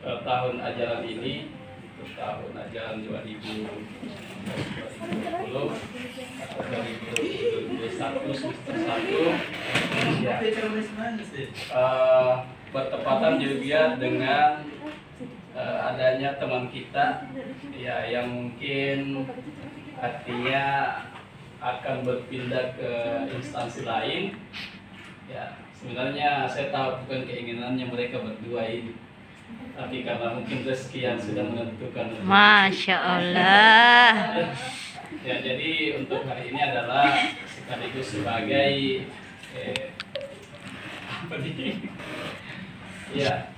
tahun ajaran ini, untuk tahun ajaran 2020 atau 2021 semester 1 ya, bertepatan juga dengan adanya teman kita ya yang mungkin artinya akan berpindah ke instansi lain ya. Sebenarnya saya tahu bukan keinginannya mereka berdua ini, tapi karena mungkin rezeki yang sudah menentukan. Masya Allah. Ya, jadi untuk hari ini adalah sekaligus sebagai apa nih? Ya,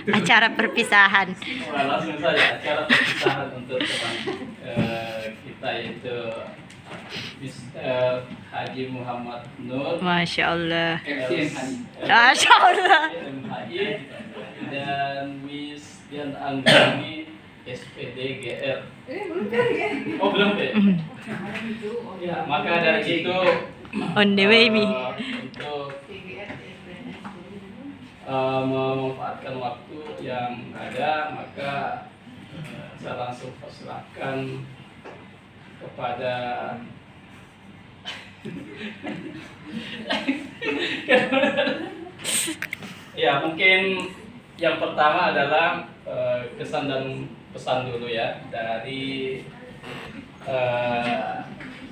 Acara perpisahan. langsung saja acara perpisahan untuk teman kita yaitu Haji Muhammad Nur, Masya Allah. MHI, Masya Allah. dan Miss Dian Anggani SPD GR. Oh belum deh. Ya, maka dari itu On the way, Mi. untuk memanfaatkan waktu yang ada, maka saya langsung persilahkan kepada ya, mungkin yang pertama adalah kesan dan pesan dulu ya dari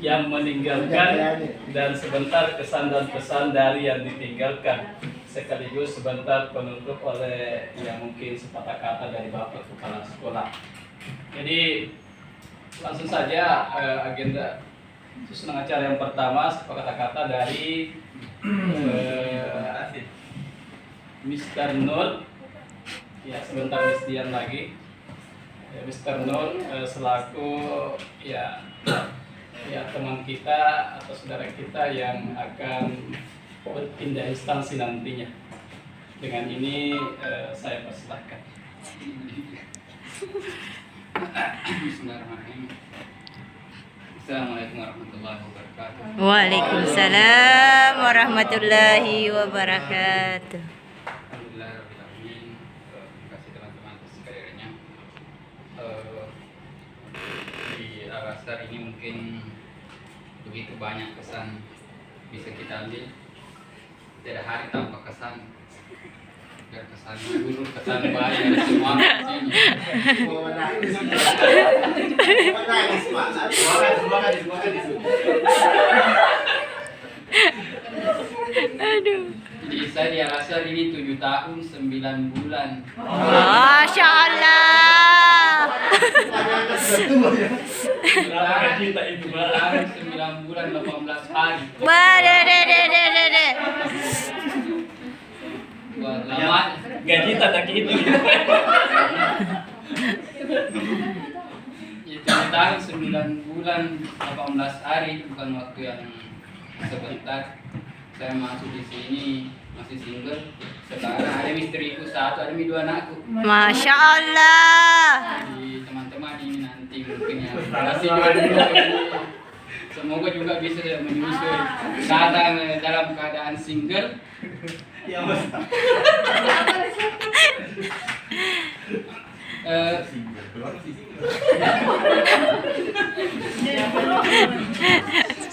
yang meninggalkan, dan sebentar kesan dan pesan dari yang ditinggalkan, sekaligus sebentar penutup oleh yang mungkin sepatah kata dari Bapak Kepala Sekolah. Jadi langsung saja agenda susunan acara yang pertama, sepatah kata dari Mr. Nur. Ya, sebentar Miss Dian lagi. Ya, Mr. Nur selaku ya teman kita atau saudara kita yang akan berpindah instansi nantinya. Dengan ini saya persilahkan. Bismillahirrahmanirrahim. Assalamualaikum warahmatullahi wabarakatuh. Waalaikumsalam warahmatullahi wabarakatuh. Alhamdulillahirrahmanirrahim. Terima kasih teman-teman atas kehadirannya. Di Al-Azhar ini mungkin begitu banyak kesan bisa kita ambil. Tidak hari tanpa kesan. Biar kesan dulu, kesan baik, semua Aduh. Jadi saya di Al-Azhar ini 7 tahun 9 bulan. Masya Allah. 7 tahun 9 bulan 18 hari. Badadadadadada. Wah, lama. Gaji tak itu. Ya, 7 tahun 9 bulan 18 hari itu bukan waktu yang sebentar. Saya masuk di sini masih single. Sekarang ada istriku satu, ada 2 anakku. Masya Allah. Jadi teman-teman ini nanti mungkin yang masih jomblo ini, semoga juga bisa menyusul datang dalam keadaan single. Ya, Mas.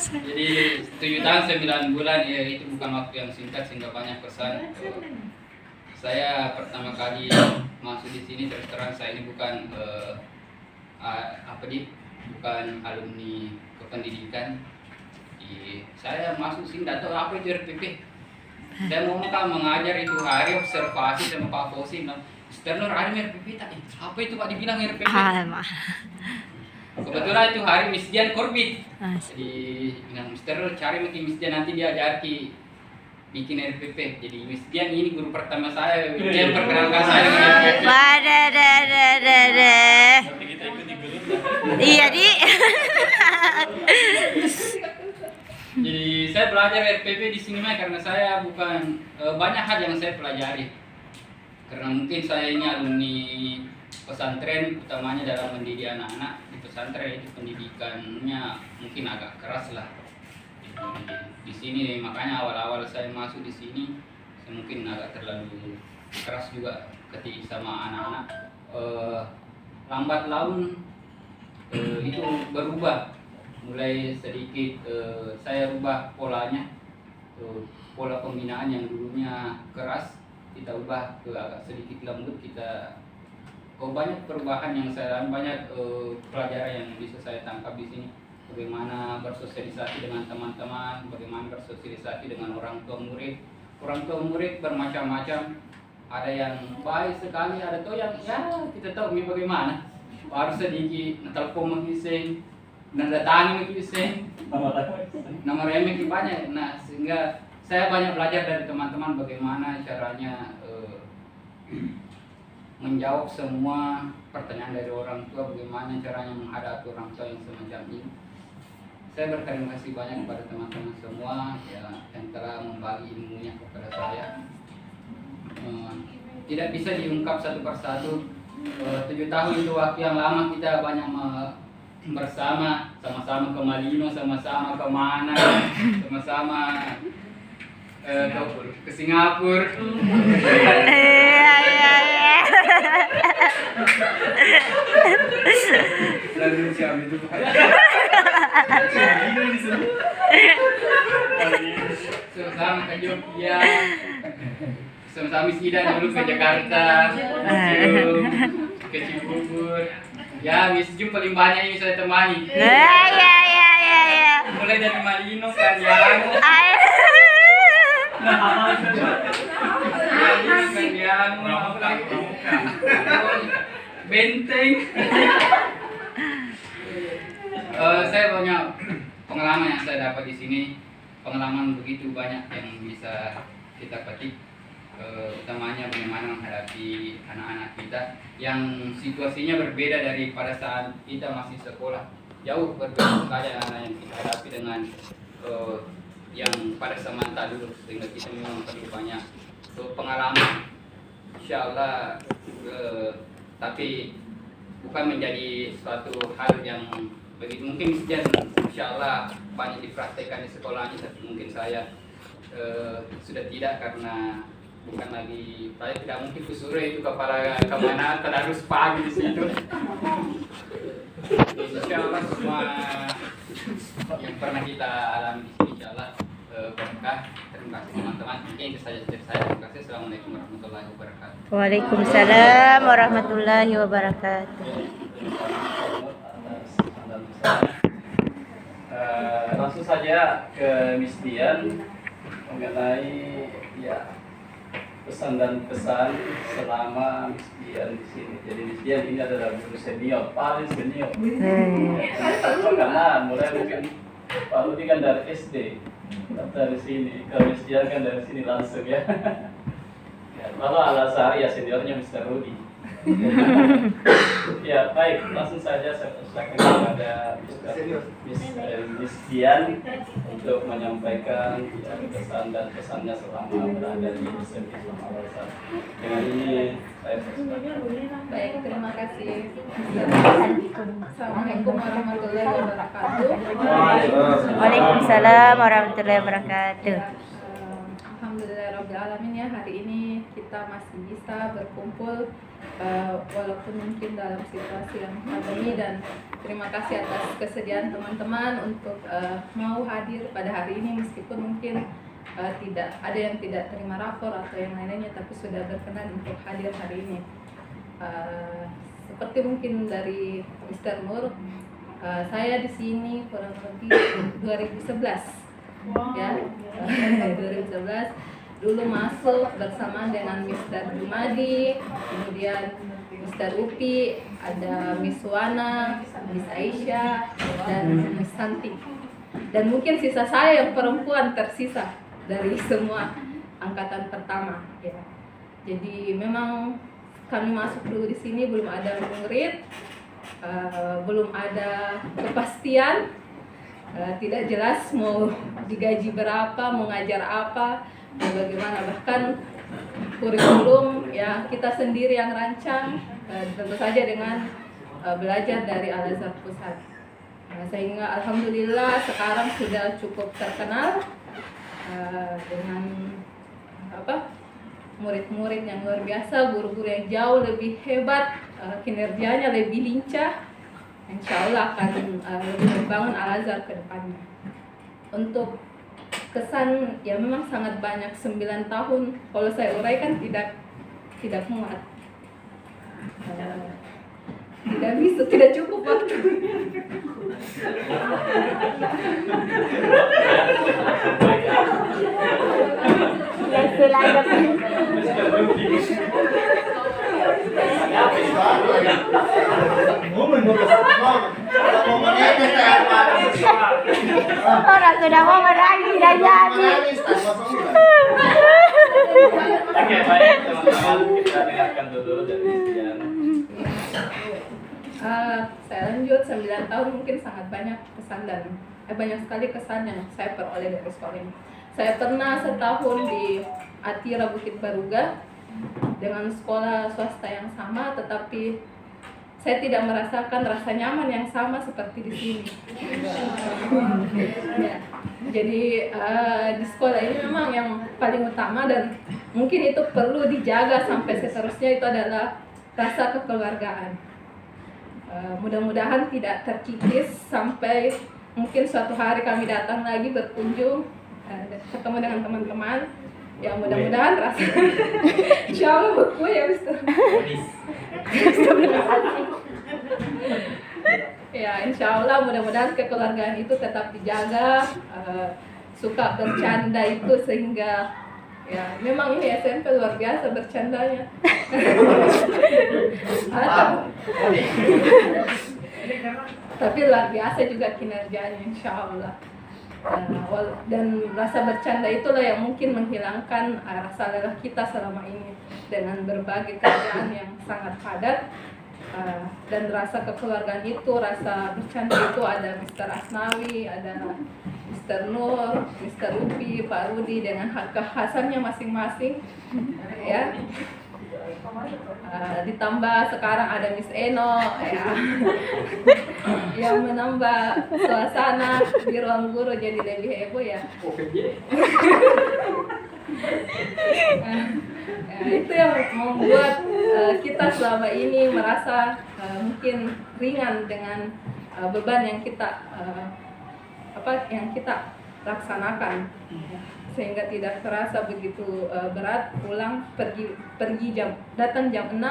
Jadi 7 tahun 9 bulan ya, itu bukan waktu yang singkat sehingga banyak kesan. Saya pertama kali masuk di sini, terus terang saya ini bukan bukan alumni kependidikan. Saya masuk sini tidak tahu apa itu RPP. Saya mau mengajar itu hari observasi sama Pak Fosi bilang, Mr. Nur ada RPP tak? Apa itu Pak dibilang RPP? Kebetulan itu hari Miss Dian korbit. Jadi bilang Mr. Nur cari mungkin Miss Dian, nanti dia ajari bikin RPP. Jadi Miss Dian ini guru pertama saya, dia perkenalkan saya dengan RPP. Badadadadada. Tapi kita ikuti guru. Iya, Di. Jadi saya belajar RPP di sini mah karena saya bukan banyak hal yang saya pelajari. Karena mungkin saya ini alumni pesantren, utamanya dalam mendidik anak-anak di pesantren, itu pendidikannya mungkin agak keras lah. di sini. Makanya awal-awal saya masuk di sini saya mungkin agak terlalu keras juga ketika sama anak-anak. Lambat laun itu berubah, mulai sedikit saya rubah polanya. Pola pembinaan yang dulunya keras kita ubah ke agak sedikit lembut. Banyak perubahan yang saya banyak pelajaran yang bisa saya tangkap di sini. Bagaimana bersosialisasi dengan teman-teman, bagaimana bersosialisasi dengan orang tua murid. Orang tua murid bermacam-macam. Ada yang baik sekali, ada tuh yang ya kita tahu ini bagaimana. Baru sedikit telepon mengising, nanda tangan mengising, nama remeh banyak. Nah, sehingga saya banyak belajar dari teman-teman bagaimana caranya menjawab semua pertanyaan dari orang tua, bagaimana caranya menghadapi orang tua yang semacam ini. Saya berterima kasih banyak kepada teman-teman semua ya, yang telah membagi ilmunya kepada saya. Tidak bisa diungkap satu persatu. 7 tahun itu waktu yang lama, kita banyak bersama, sama-sama ke Malino, sama-sama kemana, sama-sama ke Singapura. Lalu siapa itu? Sama-sama ke Jogja, sama-sama Sida dulu ke Jakarta, ke Cibubur. Ya, Miss Jum paling banyak yang saya temani. Mulai dari Malino, Kandiano, Benteng. Saya banyak pengalaman yang saya dapat di sini. Pengalaman begitu banyak yang bisa kita petik. Utamanya bagaimana menghadapi anak-anak kita yang situasinya berbeda dari pada saat kita masih sekolah. Jauh berbeda sekali anak-anak yang kita hadapi dengan yang pada semasa dulu, sehingga kita memang perlu banyak pengalaman. Insyaallah, tapi bukan menjadi suatu hal yang begitu. Mungkin insyaallah banyak dipraktekkan di sekolahnya, tapi mungkin saya sudah tidak, karena bukan lagi, saya tidak mungkin kusuruh itu kepala kemana tadarus pagi di situ. Insyaallah semua yang pernah kita alami di sini insyaallah berkah. Terima kasih teman-teman. Mungkin itu saja dari saya. Terima kasih. Assalamualaikum warahmatullahi wabarakatuh. Waalaikumsalam warahmatullahi wabarakatuh. Langsung saja ke Miss Dian mengenai ya pesan dan pesan selama Miss Dian di sini. Jadi Miss Dian ini adalah guru senior, paling senior. Karena mulai mungkin Pak Rudi kan dari SD, dari sini. Kalau Miss Dian kan dari sini langsung ya. Kalau Al-Azhar ya seniornya Mr. Rudi. Ya baik, langsung saja saya persilakan kepada Miss Dian untuk menyampaikan ya, pesan dan pesannya selama berada di SMP Islam Al-Azhar. Dengan ini saya persilakan. Baik, terima kasih. Assalamualaikum warahmatullahi wabarakatuh. Waalaikumsalam warahmatullahi wabarakatuh. Alhamdulillahirrahmanirrahim ya, hari ini kita masih bisa berkumpul walaupun mungkin dalam situasi yang pandemi, dan terima kasih atas kesediaan teman-teman untuk mau hadir pada hari ini, meskipun mungkin tidak ada yang tidak terima rapor atau yang lainnya, tapi sudah berkenan untuk hadir hari ini. Seperti mungkin dari Mr. Nur, saya di sini kurang lebih 2011 ya, 2011 dulu masuk bersama dengan Mr. Jumadi, kemudian Mr. Upi, ada Miss Wana, Miss Aisyah, dan Miss Santi. Dan mungkin sisa saya yang perempuan tersisa dari semua angkatan pertama ya. Jadi memang kami masuk dulu di sini belum ada murid, belum ada kepastian, tidak jelas mau digaji berapa, mau ngajar apa, bagaimana, bahkan kurikulum ya kita sendiri yang rancang, tentu saja dengan belajar dari Al-Azhar Pusat. Sehingga alhamdulillah sekarang sudah cukup terkenal dengan murid-murid yang luar biasa, guru-guru yang jauh lebih hebat, kinerjanya lebih lincah. Insya Allah akan lebih membangun Al-Azhar ke depannya. Untuk kesan ya memang sangat banyak, 9 tahun. Kalau saya uraikan tidak muat. Tidak bisa, tidak cukup waktu. Orang sudah mau menangis tidak jadi. Oke, baik teman-teman, kita dengarkan dulu dari Dian. Saya lanjut, 9 tahun mungkin sangat banyak kesan dan banyak sekali kesan yang saya peroleh dari sekolah ini. Saya pernah setahun di Atira Bukit Baruga dengan sekolah swasta yang sama, tetapi saya tidak merasakan rasa nyaman yang sama seperti di sini. Ya, jadi di sekolah ini memang yang paling utama dan mungkin itu perlu dijaga sampai seterusnya, itu adalah rasa kekeluargaan. Mudah-mudahan tidak terkikis sampai mungkin suatu hari kami datang lagi berkunjung, ketemu dengan teman-teman. Ya mudah-mudahan rasa insya Allah beku ya Mister. Ya insya Allah mudah-mudahan kekeluargaan itu tetap dijaga, suka bercanda itu sehingga ya memang ini SMP luar biasa bercandanya. Tapi luar biasa juga kinerjanya insya Allah. Dan rasa bercanda itulah yang mungkin menghilangkan rasa lelah kita selama ini dengan berbagai kerjaan yang sangat padat. Dan rasa kekeluargaan itu, rasa bercanda itu ada Mr. Asnawi, ada Mr. Nur, Mr. Upi, Pak Rudi dengan kekhasannya masing-masing, ya. Ditambah sekarang ada Miss Eno, ya, yang menambah suasana di ruang guru jadi lebih heboh ya. Itu yang membuat kita selama ini merasa mungkin ringan dengan beban yang kita laksanakan, sehingga tidak terasa begitu berat. Pulang pergi datang jam 6,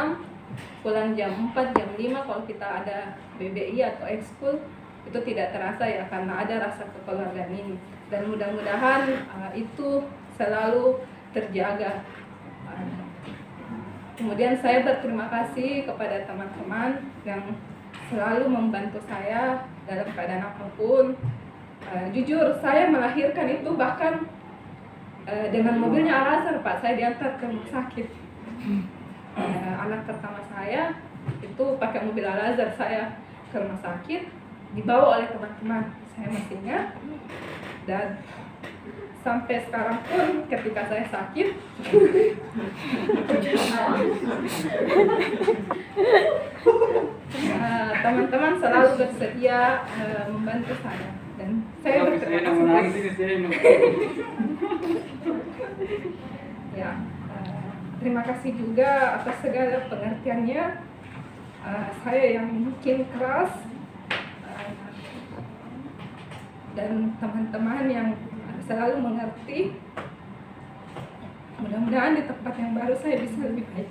pulang jam 4, jam 5 kalau kita ada BBI atau ekskul itu tidak terasa ya, karena ada rasa kekeluargaan ini. Dan mudah-mudahan itu selalu terjaga. Kemudian saya berterima kasih kepada teman-teman yang selalu membantu saya dalam keadaan apapun. Jujur saya melahirkan itu bahkan dengan mobilnya Al-Azhar, Pak. Saya diantar ke rumah sakit. Anak pertama saya itu pakai mobil Al-Azhar, saya ke rumah sakit dibawa oleh teman-teman. Saya masih ingat. Dan sampai sekarang pun ketika saya sakit teman-teman selalu bersedia membantu saya dan saya berterima kasih. Ya, terima kasih juga atas segala pengertiannya. Saya yang mungkin keras dan teman-teman yang selalu mengerti. Mudah-mudahan di tempat yang baru saya bisa lebih baik.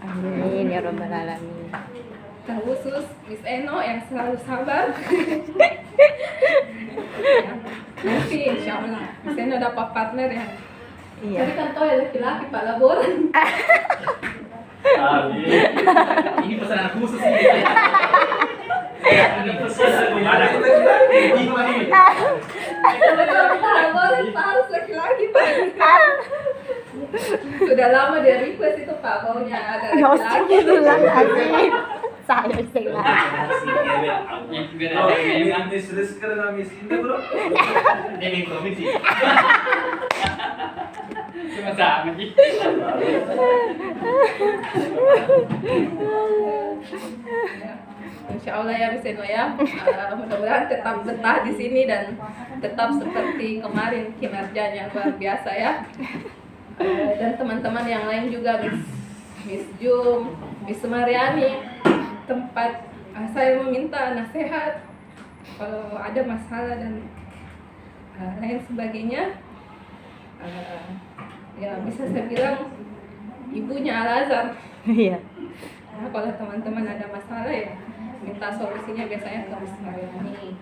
Amin ya rabbal alamin. Terkhusus Miss Eno yang selalu sabar. Ya, nanti insya Allah Miss Eno dapat partner yang tadi kan tahu ya laki-laki Pak Laboran. Ini pesanan khusus ini. Ini pesanan gimana? Kalau kita Laboran Pak harus laki-laki Pak. Sudah lama dia request itu Pak, maunya ada laki-laki. Saya salah. Ini sudah sekarang Miss ini bro. Ini provinsi. Cuma sama sih. Ya. Insya Allah ya Miss Eno ya. Mudah-mudahan tetap betah di sini dan tetap seperti kemarin kinerjanya luar biasa ya. Dan teman-teman yang lain juga Miss Jum, Miss Mariani, tempat saya meminta nasihat kalau ada masalah dan lain sebagainya. Ya bisa saya bilang ibunya Al-Azhar. Iya. Nah, kalau teman-teman ada masalah ya minta solusinya biasanya ke Miss Mariani,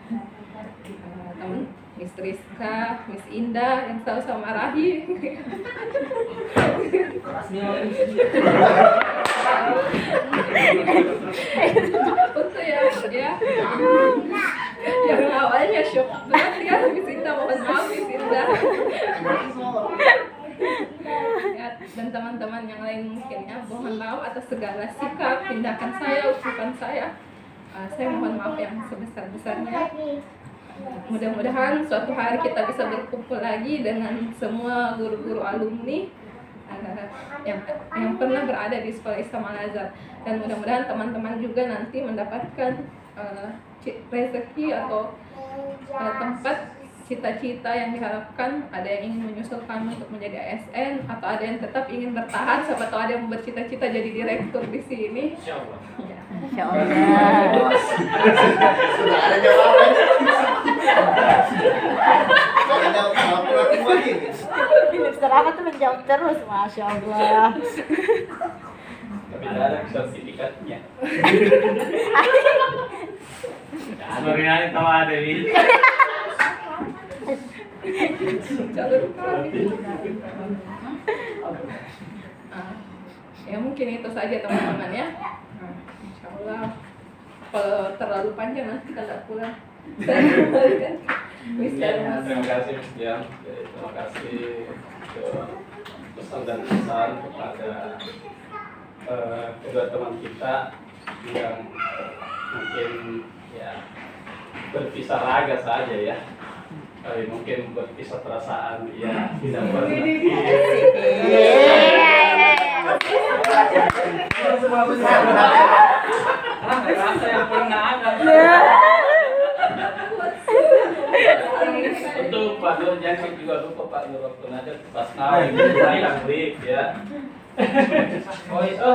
teman Miss Rizka, Miss Indah yang selalu sama Rahi. Betul ya, yang awalnya shock banget ya Miss Indah, mohon maaf Miss Indah. Ya, dan teman-teman yang lain mungkin ya mohon maaf atas segala sikap, tindakan saya, ucapan saya. Saya mohon maaf yang sebesar-besarnya. Mudah-mudahan suatu hari kita bisa berkumpul lagi dengan semua guru-guru alumni yang pernah berada di Sekolah Islam Al-Azhar, dan mudah-mudahan teman-teman juga nanti mendapatkan rezeki atau tempat cita-cita yang diharapkan. Ada yang ingin menyusul kami untuk menjadi ASN, atau ada yang tetap ingin bertahan, siapa tahu ada yang bercita-cita jadi direktur di sini. Insyaallah. Ya. Masya Allah. Sudah ada jawaban. Ada jawaban lagi. Mister apa tuh menjawab terus, Masya Allah. Tapi tidak ada sertifikatnya. Sorry nanti tahu ada ini. Jalur kami. Ya mungkin itu saja teman-teman ya. Insya Allah kalau terlalu panjang nanti kita nggak pulang. Saya kembalikan Mister Ya, Mas. terima kasih Mas Dian. Terima kasih pesan dan pesan kepada kedua teman kita yang mungkin ya berpisah raga saja ya, tapi mungkin berpisah perasaan ya tidak pernah. Rasa yang pernah ada. Untuk Pak Nur jangan juga lupa Pak Nur waktu nanti pas naik yang break ya. Oh itu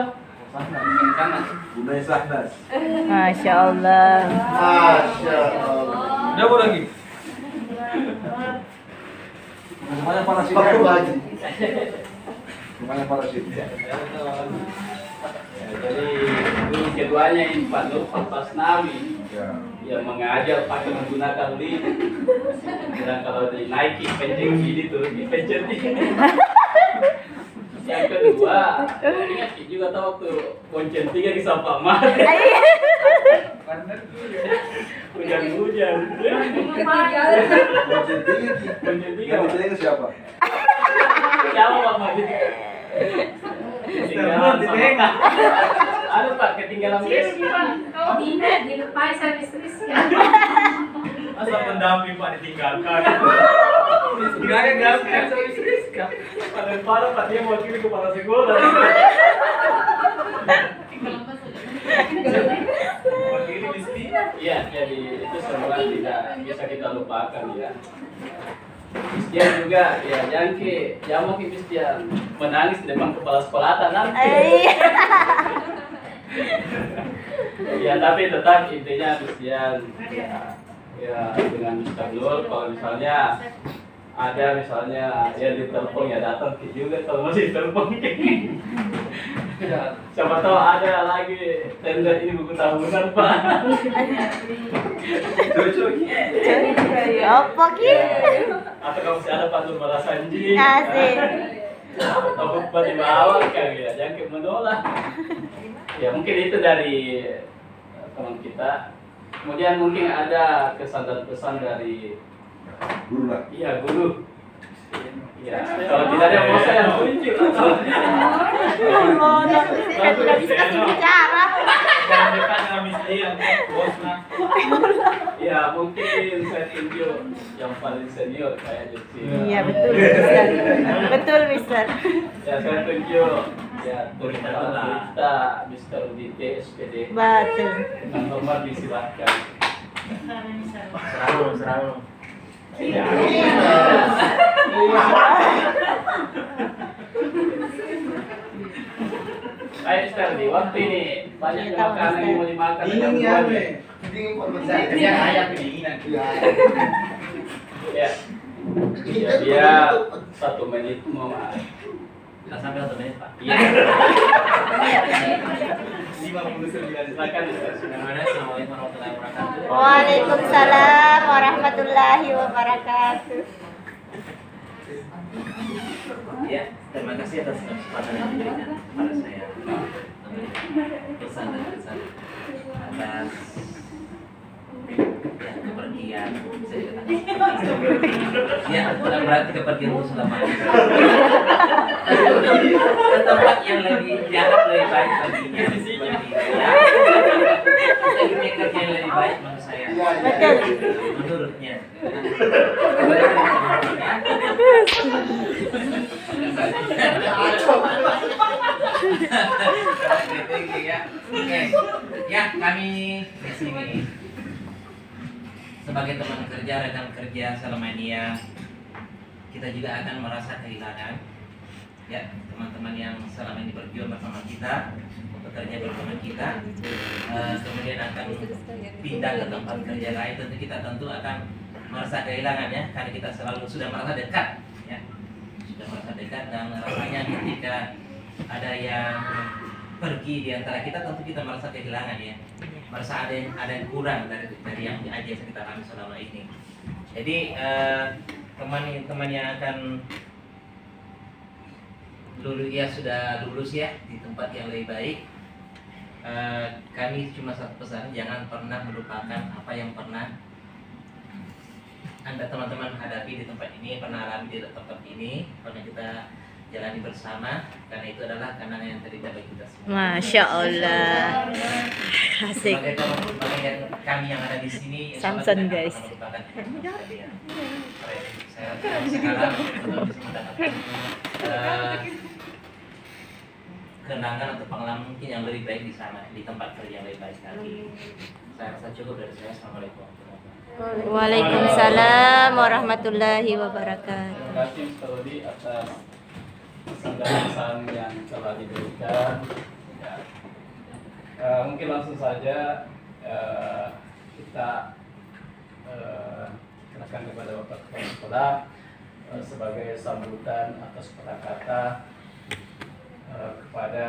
Budaya Sahdas. Masya Allah. Masya Allah. Udah mau lagi. Semuanya parasit lagi. Semuanya parasit. ya, jadi guru keduanya ini Pak Nur Pak Nawi Ya. yang mengajar pakai menggunakan lift, dan kalau dinaiki pencet gini tuh dipencet ini. Yang kedua, ingat juga tahu waktu bonceng 3 di sampah mah. Hujan-hujan. Ketiga Bonceng 3. Yang ketiga siapa? Siapa Pak Majid? Ketinggalan sama. Aduh Pak, ketinggalan bus. Oh ini dilupai sama istri ya. Masa pendamping Pak ditinggalkan. Gak ada gak sama istri. Paling parah Pak, dia mewakili kepala sekolah. Wakili mesti. Iya, jadi itu semua tidak bisa kita lupakan ya. Kristian juga, ya jangki, ya mungkin Kristian menangis di depan kepala sekolah nanti. Ya tapi tetap intinya Kristian ya dengan Mr. Nur, kalau misalnya ada misalnya ya ditelepon ya datang juga kalau masih telepon. Ya, siapa tahu ada lagi tender ini buku tahunan Pak. Cocok. Apa ki? Atau kalau masih ada Pak Nur Balasanji. Asik. Atau Pak di bawah kan ya, jangan menolak. Ya mungkin itu dari teman kita. Kemudian mungkin ada kesan dan pesan dari Guru lah. iya guru. Ya, kalau tidak ada bos yang muncul atau Oh, dan tidak bisa kasih bicara. Jangan dekat dengan mesti yang bosnya. ya mungkin saya tunjuk yang paling senior kayak di sini. Iya betul Mister. Betul Mister. Ya saya tunjuk Ya, terima kita Mr. UDT SPD. Betul. Dengan nomor disilahkan. Serang. Ya. Baik, Sterdi, waktu ini banyak makanan yang mau dimakan. Dingin ya, dingin konversasi. Saya ayam kedinginan. Ya. Ya. Ya, dia 1 menit mau. Nggak sampai 1 menit, Pak. Iya. 59. Silakan, Ster. Assalamualaikum warahmatullahi wabarakatuh. Waalaikumsalam warahmatullahi wabarakatuh. Ya, terima kasih atas kesempatan yang diberikan kepada saya memberikan pesan dan kesan atas ya, kepergian saya ya, bukan berarti kepergian itu selama ke tempat yang lebih dianggap lebih baik baginya seperti ya, kita dunia kerja yang lebih baik menurut saya menurutnya ya, kami di sini sebagai teman kerja, rekan kerja selama ini ya, kita juga akan merasa kehilangan ya teman-teman yang selama ini berjuang bersama kita, bekerja bersama kita, kemudian akan pindah ke tempat kerja lain, tentu akan merasa kehilangan ya, karena kita selalu sudah merasa dekat ya, sudah merasa dekat, dan rasanya ketika ada yang pergi di antara kita, tentu kita merasa kehilangan ya, merasa ada yang kurang dari yang aja yang kita alami selama ini. Jadi teman-teman yang akan sudah lulus ya di tempat yang lebih baik, kami cuma satu pesan, jangan pernah melupakan apa yang pernah Anda teman-teman hadapi di tempat ini, pernah alami di tempat ini, pernah kita jalani bersama, karena itu adalah kenangan yang terindah bagi kita semua. Masya Allah. Asik. Sebagai teman-teman yang kami yang ada di sini, Samson, guys. Saya sekarang belum bisa mendapatkan kenangan atau pengalaman mungkin yang lebih baik di sana, di tempat kerja yang lebih baik lagi. Saya rasa cukup dari saya. Assalamualaikum warahmatullahi wabarakatuh. Waalaikumsalam warahmatullahi wabarakatuh. Terima kasih Mr. Rudi atas pesan yang telah diberikan. Ya. Mungkin langsung saja kita serahkan kepada Bapak Kepala Sekolah sebagai sambutan atas kata-kata kepada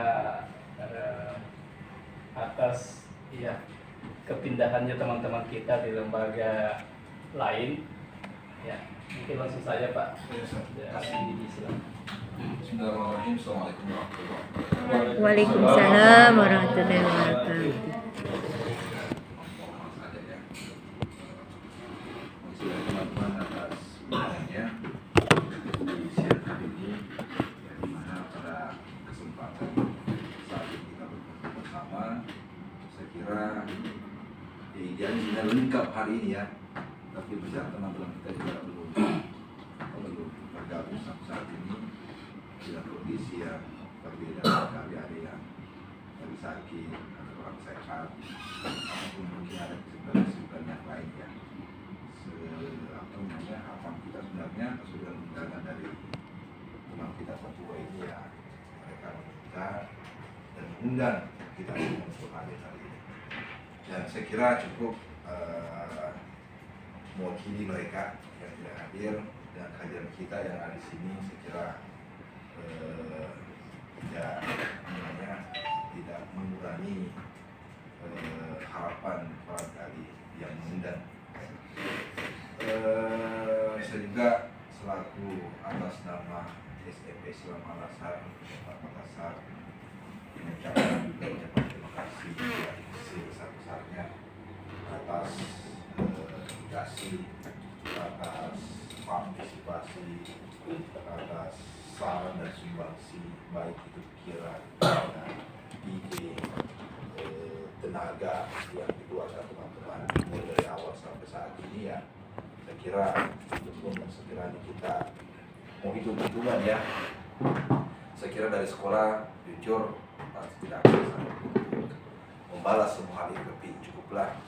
atas ya kepindahannya teman-teman kita di lembaga lain. Ya, mungkin langsung saja Pak. Silakan. Bismillahirrahmanirrahim. Assalamualaikum warahmatullahi wabarakatuh. Waalaikumsalam warahmatullahi wabarakatuh. Masih teman-teman atas undangannya di siang hari ini, di mana pada kesempatan saat ini kita berkumpul bersama, saya kira idealnya sudah lengkap hari ini ya, tapi banyak teman-teman kita juga belum bergabung sampai saat ini dengan kondisi yang berbeda sekali, ada yang lagi sakit, ada orang sehat, ataupun mungkin ada kesibukan yang lain ya. Harapan kita sebenarnya sudah undangan dari teman kita Papua ini ya, mereka meminta dan mengundang kita untuk hadir hari ini, dan saya kira cukup mewakili mereka yang tidak hadir, dan kehadiran kita yang ada di sini saya kira tidak mengurangi harapan barangkali yang mengundang. Sehingga selaku atas nama SMP Islam Al-Azhar Kota Makassar mengucapkan terima kasih yang sebesar-besarnya atas edukasi, atas partisipasi, atas saran dan sumbangsi, baik itu pikiran, ide, tenaga yang dikeluarkan teman-teman mulai dari awal sampai saat ini ya. Saya kira itu pun sekiranya kita mau hitung-hitungan ya, saya kira dari sekolah jujur pasti tidak akan sanggup untuk membalas semua hal itu, tapi cukuplah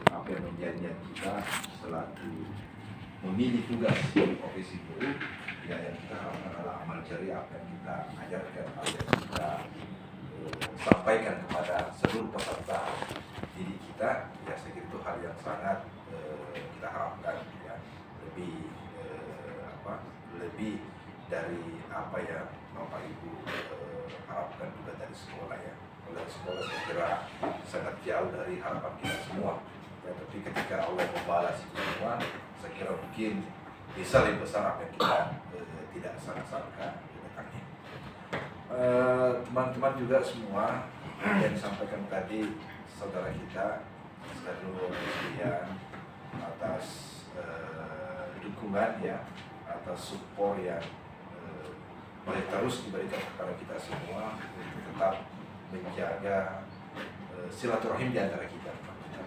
apa yang menjadi kita selaku memilih tugas profesi guru, ya yang kita harapkan adalah amal jariah apa yang kita ajarkan, apa yang kita sampaikan kepada seluruh peserta didik kita, ya saya kira itu hal yang sangat kita harapkan, ya lebih dari apa yang Bapak Ibu harapkan juga dari sekolah, ya. Kalau dari sekolah saya kira sangat jauh dari harapan kita semua, ya, tapi ketika Allah membalas itu semua, saya kira mungkin bisa lebih besar apa yang kita tidak sangka-sangka ke depannya. Teman-teman juga semua yang disampaikan tadi saudara kita seluruh sekalian atas dukungan, ya, atas support yang boleh terus diberikan kepada kita semua untuk tetap menjaga silaturahim di antara kita, ya,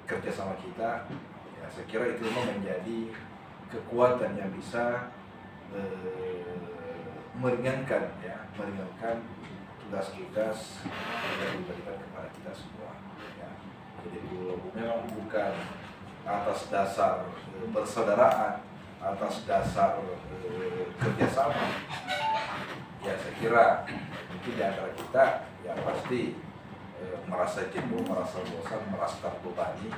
kerjasama kita, ya, saya kira itu menjadi kekuatan yang bisa meringankan tugas-tugas yang diberikan kepada kita semua, ya. Jadi memang bukan atas dasar persaudaraan, atas dasar kerjasama, ya saya kira mungkin di antara kita ya pasti merasa jenuh, merasa bosan, merasa terbebani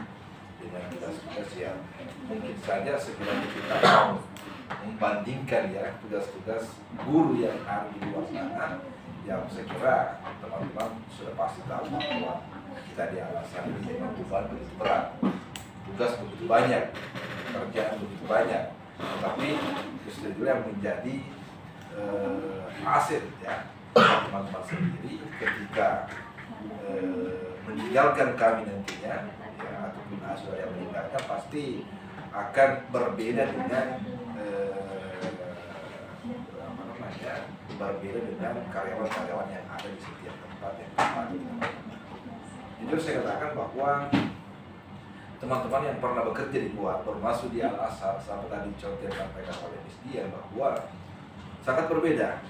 dengan tugas-tugas yang mungkin saja sekiranya kita mau membandingkan, ya, tugas-tugas guru yang ada di luar sana, yang saya kira teman-teman sudah pasti tahu bahwa kita di alasan ini memang beban begitu berat, tugas begitu banyak, pekerjaan begitu banyak, tetapi justru yang menjadi hasil, ya, teman-teman sendiri ketika meninggalkan kami nantinya, ya, ataupun asal yang meninggalkan pasti akan berbeda dengan karyawan-karyawan yang ada di setiap tempat yang ada. Jujur saya katakan bahwa teman-teman yang pernah bekerja di luar, termasuk di Al-Azhar, sampai tadi contoh yang disampaikan oleh Miss Dian, bahwa sangat berbeda.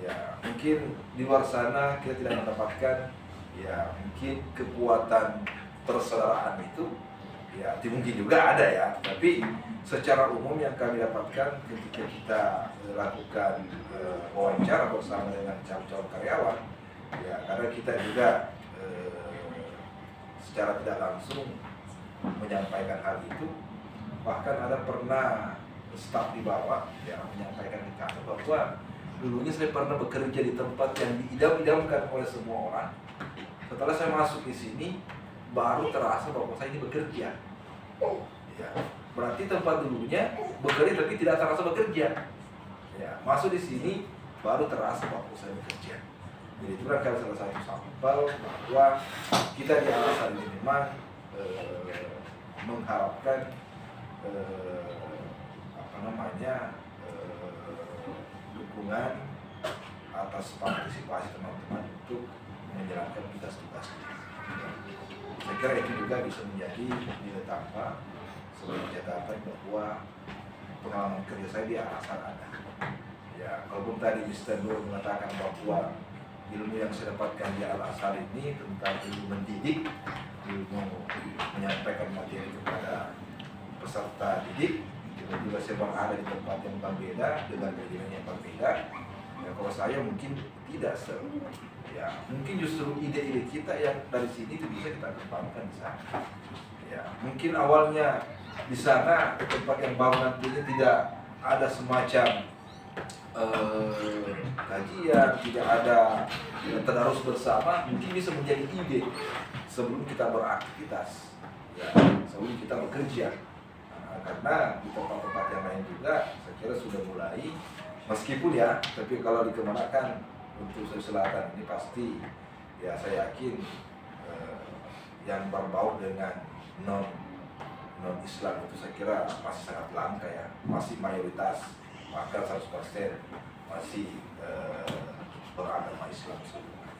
Ya, mungkin di luar sana kita tidak mendapatkan, ya, mungkin kekuatan persaudaraan itu, ya, mungkin juga ada, ya, tapi secara umum yang kami dapatkan ketika kita lakukan wawancara bersama dengan calon karyawan, ya, karena kita juga secara tidak langsung menyampaikan hal itu, bahkan ada pernah staf di bawah yang menyampaikan di kantor bahwa dulunya saya pernah bekerja di tempat yang diidam-idamkan oleh semua orang. Setelah saya masuk di sini, baru terasa bahwa saya ini bekerja. Ya, berarti tempat dulunya bekerja tapi tidak terasa bekerja. Ya, masuk di sini baru terasa bahwa saya bekerja. Jadi itu kan salah satu sampel bahwa kita di Al-Azhar ini memang mengharapkan dukungan atas partisipasi teman-teman untuk menjalankan tugas-tugasnya. Saya kira itu juga bisa menjadi nilai tambah sebagai catatan bahwa pengalaman kerja saya di Al-Azhar ada. Ya, kalaupun tadi Mr. Nur mengatakan bahwa ilmu yang saya dapatkan di Al-Azhar ini tentang ilmu mendidik, ilmu menyampaikan materi kepada peserta didik, juga saya ada di tempat yang berbeda dengan bagian yang berbeda. Ya, kalau saya mungkin tidak ya, mungkin justru ide-ide kita yang dari sini itu bisa kita kembangkan di sana. Ya, mungkin awalnya di sana tempat yang baru nantinya tidak ada semacam kajian, tidak ada tadarus bersama, mungkin bisa menjadi ide sebelum kita beraktivitas, ya, sebelum kita bekerja. Karena di tempat-tempat yang lain juga saya kira sudah mulai, meskipun, ya, tapi kalau dikemanakan untuk Sulawesi Selatan ini pasti, ya, saya yakin yang berbau dengan non Islam itu saya kira masih sangat langka, ya, masih mayoritas, bahkan 100% masih beragama Islam semua.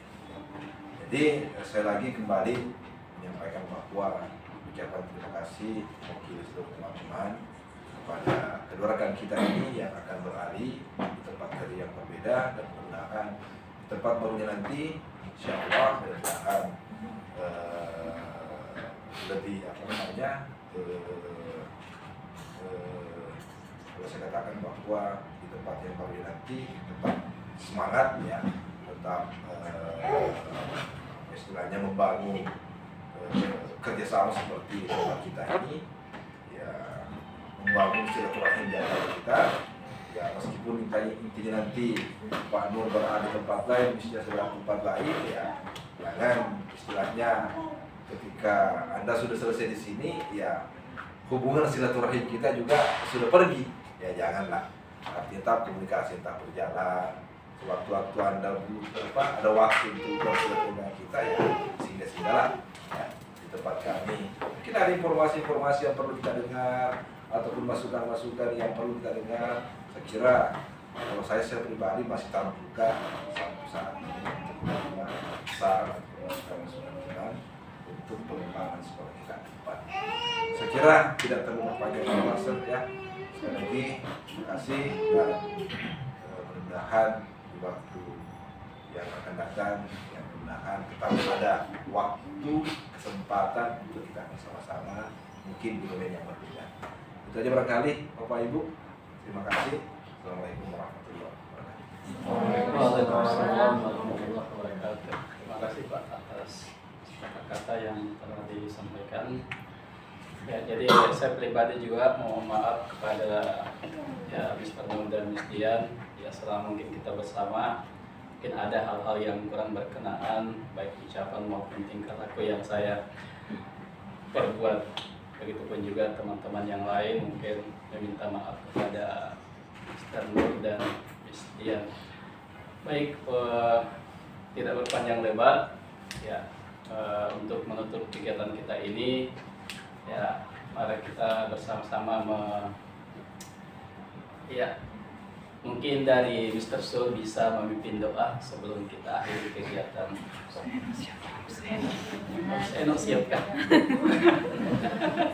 Jadi saya lagi kembali menyampaikan bahwa ucapan terima kasih mewakili seluruh teman-teman kepada kedua rekan kita ini yang akan beralih di tempat kerja yang berbeda. berbeda, dan mudah-mudahan di tempat barunya nanti insya Allah mudah-mudahan lebih kalau saya katakan bahwa di tempat yang baru nanti tetap semangat ya, tetap istilahnya membangun kerjasama seperti tempat kita ini ya, membangun silaturahim di antara kita ya, meskipun intinya nanti Pak Nur berada di tempat lain, misalnya sedang tempat lain ya, jangan istilahnya ketika Anda sudah selesai di sini ya, hubungan silaturahim kita juga sudah pergi ya, janganlah. Artinya tetap komunikasi tetap berjalan. Sewaktu-waktu Anda ada waktu untuk bersilaturahim dengan kita ya, singgah-singgahlah ya, di tempat kami. Mungkin ada informasi-informasi yang perlu kita dengar ataupun masukan-masukan yang perlu kita dengar. Saya kira kalau saya pribadi masih terbuka sampai saat ini untuk menerima saran atau masukan untuk pengembangan sekolah kita ke depan. Saya kira tidak terlalu panjang pembahasan ya. Sekali lagi terima kasih dan mudah-mudahan di waktu yang akan datang yang mudah-mudahan tetap ada waktu kesempatan untuk kita bersama-sama mungkin di domain yang berbeda. Itu aja barangkali Bapak Ibu. Terima kasih. Assalamualaikum warahmatullahi wabarakatuh. Waalaikumsalam warahmatullahi wabarakatuh. Terima kasih Pak atas kata-kata yang telah disampaikan. Ya, jadi saya pribadi juga mohon maaf kepada ya Mr. Nur dan Miss Dian. Ya, selama mungkin kita bersama, mungkin ada hal-hal yang kurang berkenaan, baik ucapan maupun tingkah laku yang saya perbuat. Begitupun juga teman-teman yang lain mungkin meminta maaf kepada Mr. Nur dan Miss Dian. Baik, tidak berpanjang lebar ya, untuk menutup kegiatan kita ini ya, mari kita bersama-sama ya, mungkin dari Mr. Sul bisa memimpin doa sebelum kita akhiri kegiatan. Saya siapkan.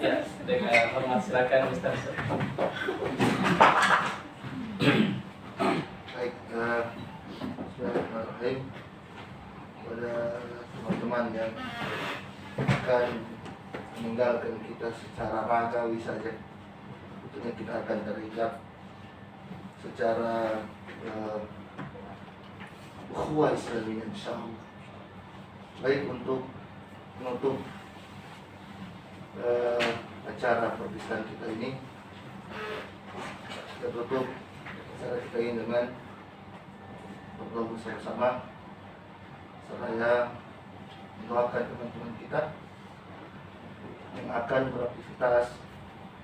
Ya, dengan hormat silakan Mr. Sul. Baik, bismillahirrahmanirrahim. Kepada teman-teman yang akan meninggalkan kita secara ragawi saja, tentunya kita akan terikat secara ukhuwah Islamiyah insyaallah. Baik, untuk menutup acara perpisahan kita ini, kita tutup acara kita ini dengan berdoa bersama-sama. Saya mendoakan teman-teman kita yang akan beraktivitas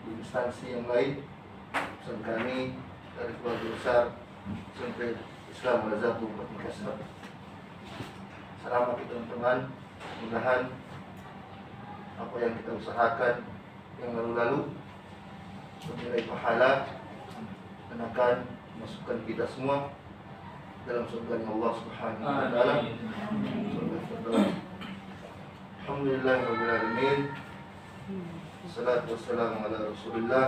di instansi yang lain, pesan kami dari keluarga besar sampai Islam Razatu Berkasar. Selamat teman-teman, mudah-mudahan apa yang kita usahakan yang lalu-lalu bernilai pahala dan akan masukkan kita semua dalam surga Allah Subhanahu wa taala. Alhamdulillahirabbil alamin. Wassalatu wassalamu ala Rasulillah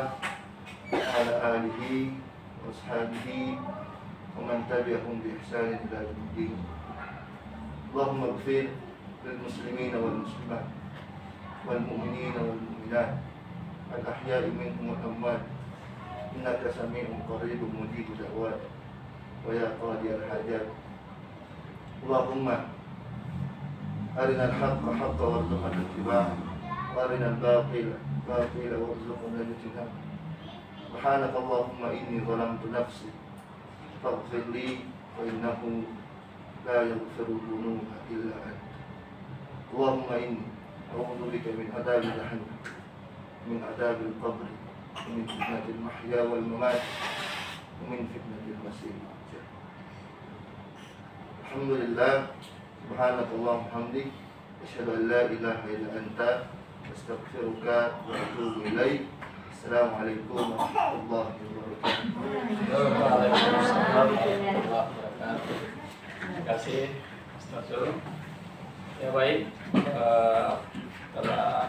wa ala alihi wa ashabihi wa man tabi'ahum bi ihsan ila yaumil. Allahumma ighfir lil muslimin wal muslimat wal mu'minin wal mu'minat al ahya'i minhum wal amwat innaka sami'un qaribun mujibud da'wat wa ya qadiyal hajat. Allahumma arinal haqqa haqqan warzuqna ittiba'ah wa arinal batila batila warzuqna ijtinab. Subhanaka Allahumma inni zalamtu nafsi faghfir li fa innahu la yaghfiru dhunuba illa anta. Allahumma inni a'udzu bika min adzabi jahannam, min adzabil qabr, min fitnatil mahya wal mamat, wa min fitnatil masih dajjal. Alhamdulillah, subhanakallahumma hamdik, asyhadu an la ilaha illa anta, astaghfiruka wa atubu ilaik. Assalamualaikum warahmatullahi wabarakatuh. Waalaikumsalam warahmatullahi wabarakatuh. Terima kasih Mr. Sul. Ya baik, setelah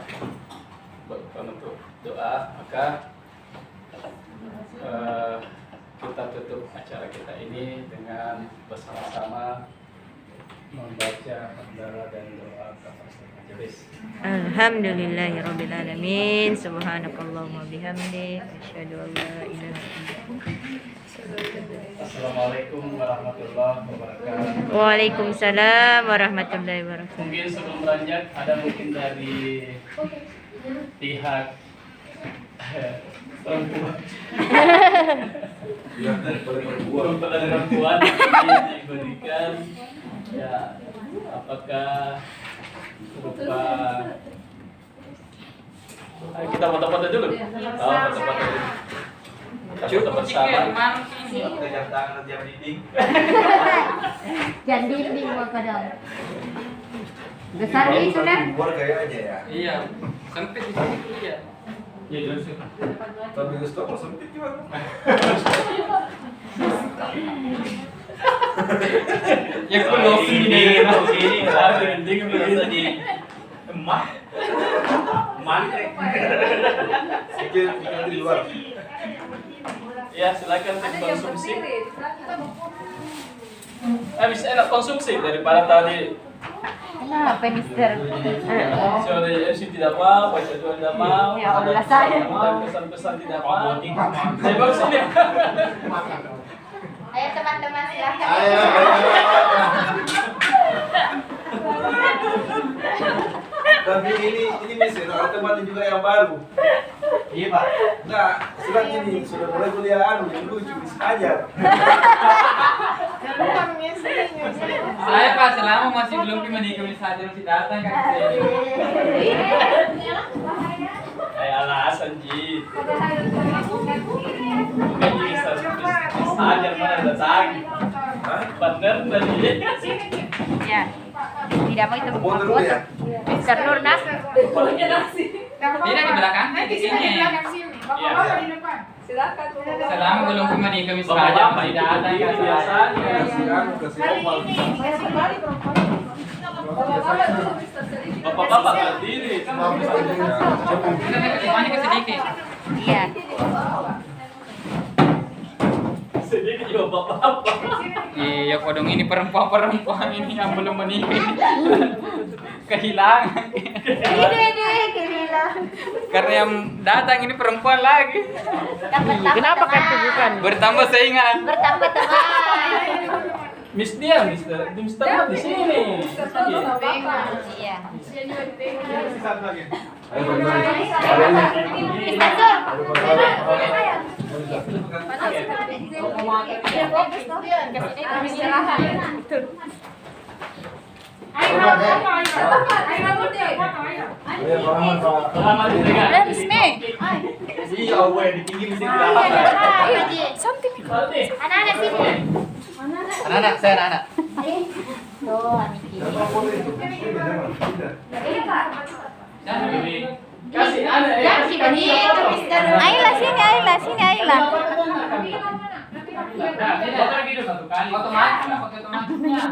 penutup doa maka kita tutup acara kita ini dengan bersama-sama membaca hamdalah dan doa kafaratul majelis. Alhamdulillahirabbil alamin. Subhanakallahumma bihamdik asyhadu an la ilaha illa anta. Assalamualaikum warahmatullahi wabarakatuh. Waalaikumsalam warahmatullahi wabarakatuh. Mungkin sebelum beranjak ada mungkin dari pihak perempuan perempuan yang diberikan ya, apakah berupa ayo kita foto-foto dulu. Oh, foto-foto dulu. Kita foto bersama. Jam tangan jam dinding. Jangan dinding mau kadang. Besar ini sudah. Luar kayaknya ya. Iya, sempit di sini iya. Ya, dulu sih. Tapi stop sempit gimana? Ya perlu Gini, Dinding merasa di emak. Mantek. Bikin di luar. ya silakan konsumsi. Bisa enak konsumsi daripada tadi. Kenapa Mister? Sorry, MC tidak mau, baca doa tidak mau, Ya Allah, saya. pesan-pesan tidak mau. Saya baru sini. Ayo teman-teman silahkan. Ayo. Tapi ini misi, ada teman juga yang baru. Iya, Pak. Enggak, sudah ini sudah mulai kuliah yang lucu bisa aja. Saya Pak selama masih belum menikah saja masih datang kan saya. Kayak alasan Ji. Bukan bisa ajar mana datang. Bener tadi. Ya. Tidak mau itu Mau dulu ya. Mister Nurnas. Tidak di belakang di sini. Silakan. Selama belum menikah saja masih datang kan biasanya. Kasih oval. Bapak-bapak berdiri. Kita ke mana ke sedikit. Iya. Sedikit juga bapak-bapak. Iya, kodong ini perempuan ini yang belum menikah. Kehilangan. Karena yang datang ini perempuan lagi. Kenapa bukan? Bertambah saingan. Bertambah teman. Miss dia, Mister di sini. Iya. Satu lagi. Ayo balik. Mister Sur. Selamat Iya, weh, di pinggir mesti di dalam. Anak-anak sini. Anak-anak, saya anak-anak. Tuh, Aniki. Kasih anak ya. Kasih begitu, Mister. Ayolah sini, ayolah sini, ayolah. Foto gitu satu kali. Otomatis, otomatisnya.